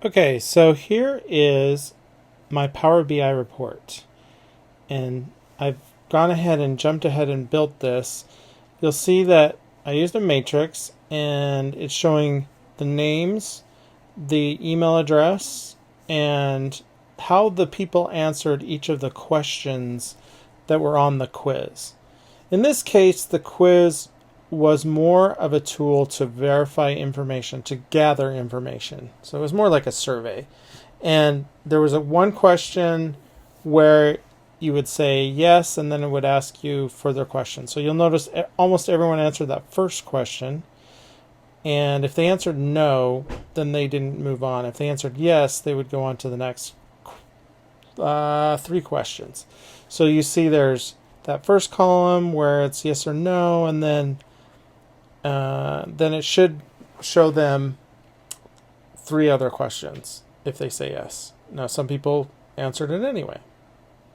Okay, so here is my Power BI report. And I've gone ahead and jumped ahead and built this. You'll see that I used a matrix and it's showing the names, the email address, and how the people answered each of the questions that were on the quiz. In this case, the quiz was more of a tool to verify information, to gather information. So it was more like a survey. And there was one question where you would say yes, and then it would ask you further questions. So you'll notice almost everyone answered that first question. And if they answered no, then they didn't move on. If they answered yes, they would go on to the next 3 questions. So you see there's that first column where it's yes or no, and then it should show them 3 other questions if they say yes. Now, some people answered it anyway,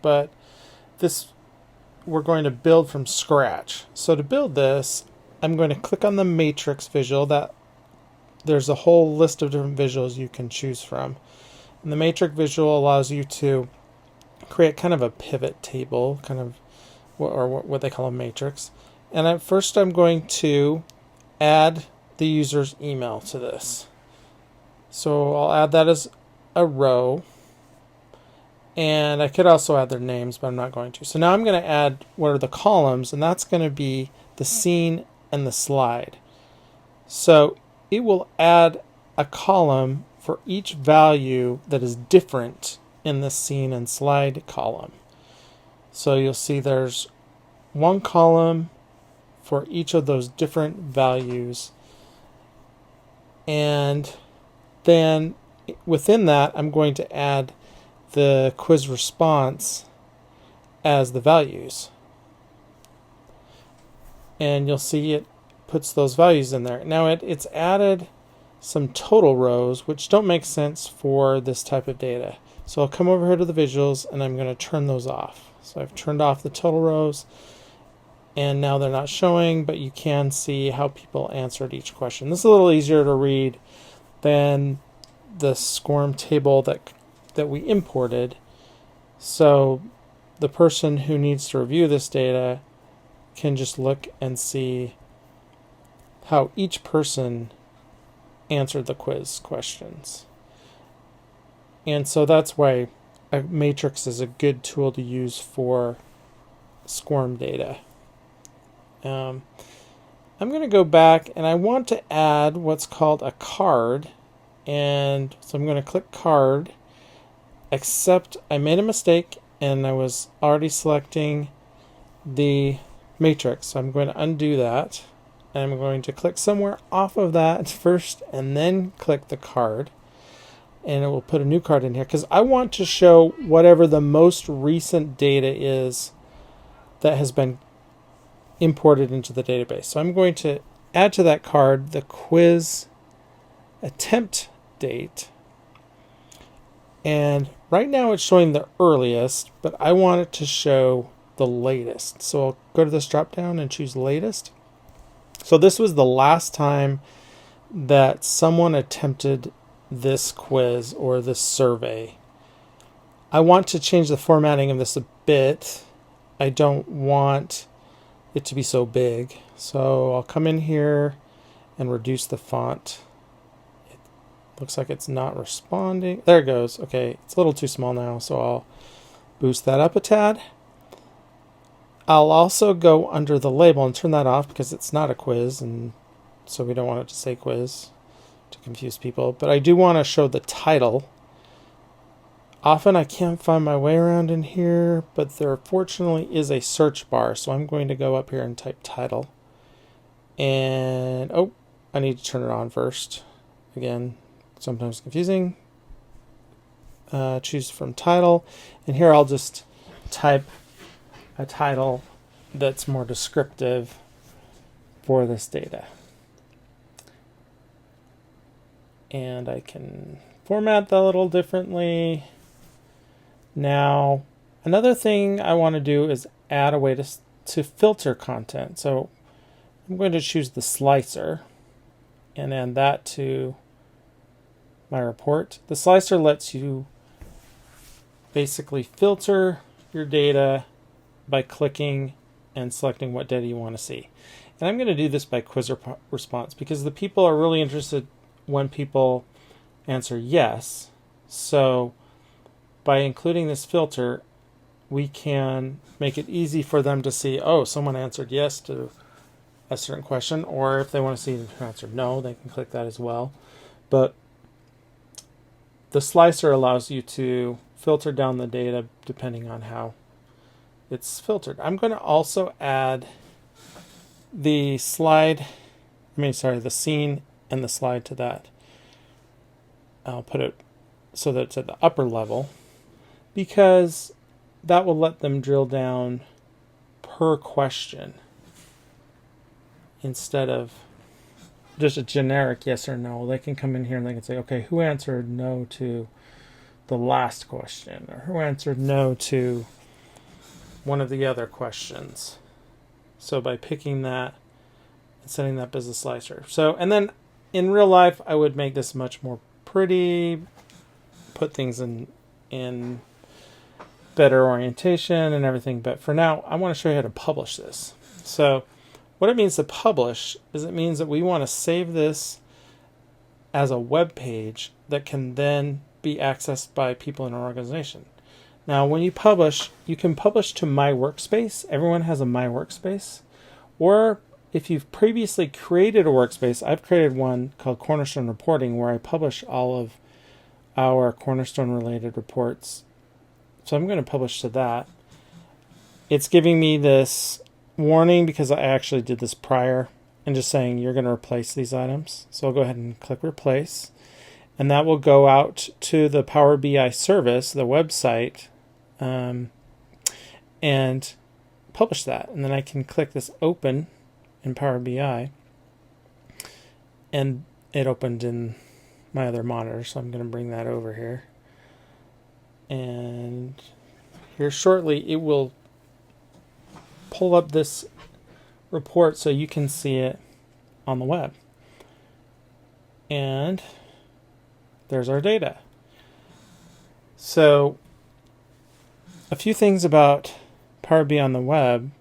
but this we're going to build from scratch. So to build this, I'm going to click on the matrix visual. That there's a whole list of different visuals you can choose from. And the matrix visual allows you to create kind of a pivot table, kind of, or what they call a matrix. And at first I'm going to add the user's email to this. So I'll add that as a row. And I could also add their names, but I'm not going to. So now I'm going to add what are the columns, and that's going to be the scene and the slide. So it will add a column for each value that is different in the scene and slide column. So you'll see there's one column for each of those different values. And then within that, I'm going to add the quiz response as the values. And you'll see it puts those values in there. Now it's added some total rows, which don't make sense for this type of data. So I'll come over here to the visuals and I'm going to turn those off. So I've turned off the total rows, and now they're not showing, but you can see how people answered each question. This is a little easier to read than the SCORM table that we imported. So the person who needs to review this data can just look and see how each person answered the quiz questions. And so that's why a matrix is a good tool to use for SCORM data. I'm going to go back and I want to add what's called a card. And so I'm going to click card, except I made a mistake and I was already selecting the matrix. So I'm going to undo that. And I'm going to click somewhere off of that first and then click the card. And it will put a new card in here because I want to show whatever the most recent data is that has been imported into the database. So I'm going to add to that card the quiz attempt date. And right now it's showing the earliest, but I want it to show the latest. So I'll go to this drop down and choose latest. So this was the last time that someone attempted this quiz or this survey. I want to change the formatting of this a bit. I don't want it to be so big. So I'll come in here and reduce the font. It looks like it's not responding. There it goes. Okay, it's a little too small now, so I'll boost that up a tad. I'll also go under the label and turn that off because it's not a quiz, and so we don't want it to say quiz to confuse people. But I do want to show the title. Often I can't find my way around in here, but there fortunately is a search bar. So I'm going to go up here and type title. And, oh, I need to turn it on first. Again, sometimes confusing. Choose from title. And here I'll just type a title that's more descriptive for this data. And I can format that a little differently. Now, another thing I want to do is add a way to filter content. So I'm going to choose the slicer and add that to my report. The slicer lets you basically filter your data by clicking and selecting what data you want to see. And I'm going to do this by quiz response because the people are really interested when people answer yes. So by including this filter, we can make it easy for them to see, oh, someone answered yes to a certain question, or if they want to see who answered no, they can click that as well. But the slicer allows you to filter down the data depending on how it's filtered. I'm going to also add the the scene and the slide to that. I'll put it so that it's at the upper level because that will let them drill down per question instead of just a generic yes or no. They can come in here and they can say, okay, who answered no to the last question, or who answered no to one of the other questions. So by picking that and setting that as a slicer. So, and then in real life, I would make this much more pretty, put things in better orientation and everything. But for now, I want to show you how to publish this. So what it means to publish is it means that we want to save this as a web page that can then be accessed by people in our organization. Now, when you publish, you can publish to My Workspace. Everyone has a My Workspace. Or if you've previously created a workspace, I've created one called Cornerstone Reporting where I publish all of our Cornerstone related reports. So I'm going to publish to that. It's giving me this warning because I actually did this prior and just saying you're going to replace these items. So I'll go ahead and click replace. And that will go out to the Power BI service, the website, and publish that. And then I can click this open in Power BI. And it opened in my other monitor, so I'm going to bring that over here. And here shortly, it will pull up this report so you can see it on the web. And there's our data. So a few things about Power BI on the web.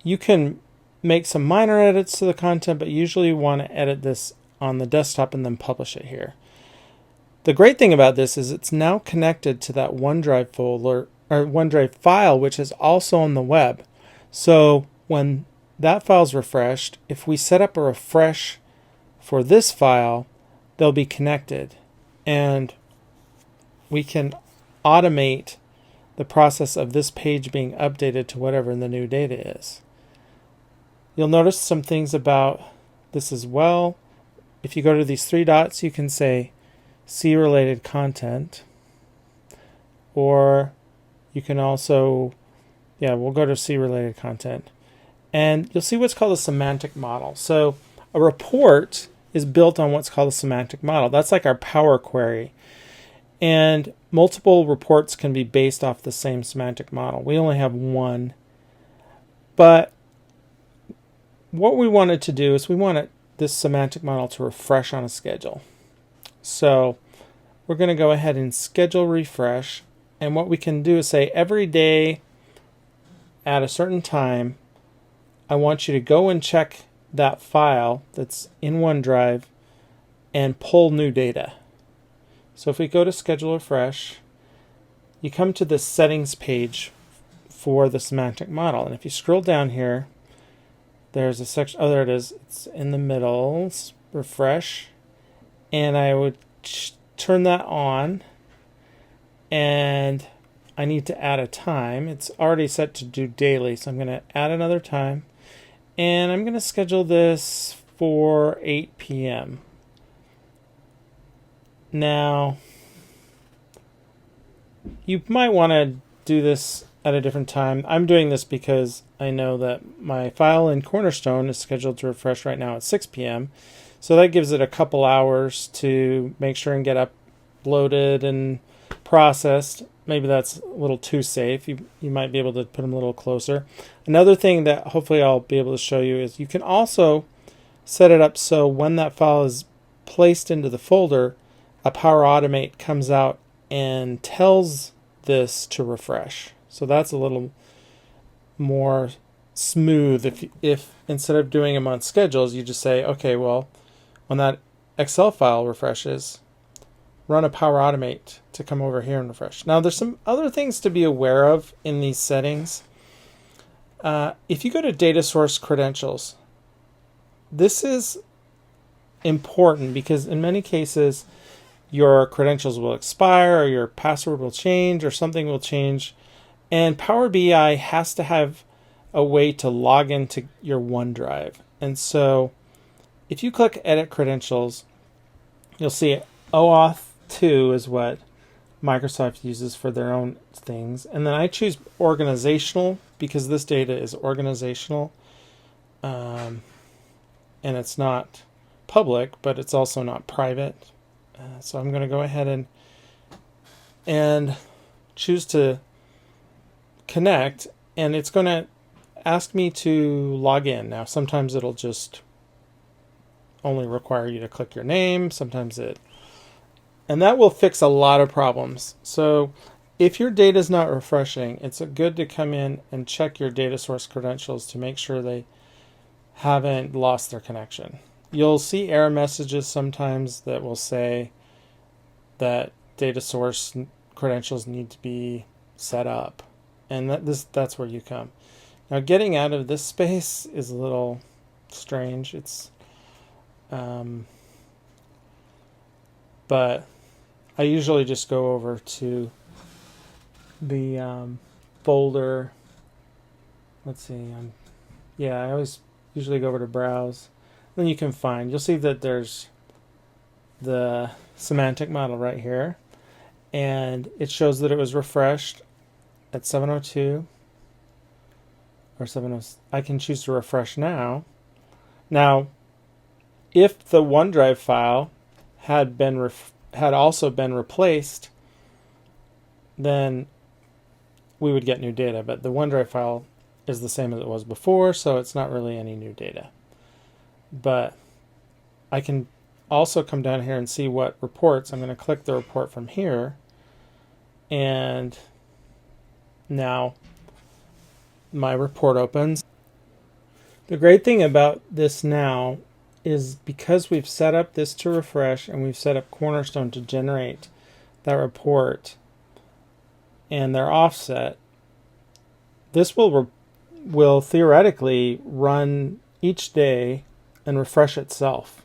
You can make some minor edits to the content, but usually you want to edit this on the desktop and then publish it here. The great thing about this is it's now connected to that OneDrive folder or OneDrive file, which is also on the web. So when that file's refreshed, if we set up a refresh for this file, they'll be connected, and we can automate the process of this page being updated to whatever the new data is. You'll notice some things about this as well. If you go to these three dots, you can say see related content, or you can also, we'll go to see related content, and you'll see what's called a semantic model. So a report is built on what's called a semantic model. That's like our Power Query. And multiple reports can be based off the same semantic model. We only have one. But what we wanted to do is we wanted this semantic model to refresh on a schedule. So we're going to go ahead and schedule refresh. And what we can do is say every day at a certain time, I want you to go and check that file that's in OneDrive and pull new data. So if we go to schedule refresh, you come to the settings page for the semantic model. And if you scroll down here, there's a section, oh, there it is. It's in the middle, it's refresh. And I would turn that on, and I need to add a time. It's already set to do daily, so I'm going to add another time. And I'm going to schedule this for 8 p.m. Now, you might want to do this at a different time. I'm doing this because I know that my file in Cornerstone is scheduled to refresh right now at 6 p.m. So that gives it a couple hours to make sure and get uploaded and processed. Maybe that's a little too safe. You might be able to put them a little closer. Another thing that hopefully I'll be able to show you is you can also set it up so when that file is placed into the folder, a Power Automate comes out and tells this to refresh. So that's a little more smooth if instead of doing them on schedules, you just say, okay, well, when that Excel file refreshes, run a Power Automate to come over here and refresh. Now, there's some other things to be aware of in these settings. If you go to data source credentials, this is important because in many cases, your credentials will expire or your password will change or something will change. And Power BI has to have a way to log into your OneDrive. And so if you click Edit Credentials, you'll see OAuth 2 is what Microsoft uses for their own things. And then I choose organizational because this data is organizational. And it's not public, but it's also not private. So I'm going to go ahead and choose to connect, and it's going to ask me to log in. Now, sometimes it'll just only require you to click your name. Sometimes and that will fix a lot of problems. So if your data is not refreshing, it's good to come in and check your data source credentials to make sure they haven't lost their connection. You'll see error messages sometimes that will say that data source credentials need to be set up, and that's where you come. Now, getting out of this space is a little strange. It's but I usually just go over to the folder. Let's see. I always usually go over to Browse. Then you can find. You'll see that there's the semantic model right here, and it shows that it was refreshed at 7:02 or 7:00. I can choose to refresh now. Now, if the OneDrive file had also been replaced, then we would get new data. But the OneDrive file is the same as it was before, so it's not really any new data. But I can also come down here and see what reports. I'm going to click the report from here, and now my report opens. The great thing about this now is because we've set up this to refresh and we've set up Cornerstone to generate that report and their offset, this will theoretically run each day and refresh itself.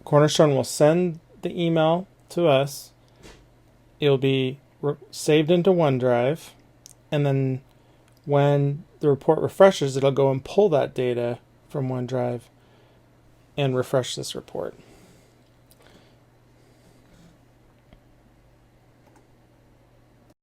Cornerstone will send the email to us. It'll be saved into OneDrive, and then when the report refreshes, it'll go and pull that data from OneDrive and refresh this report.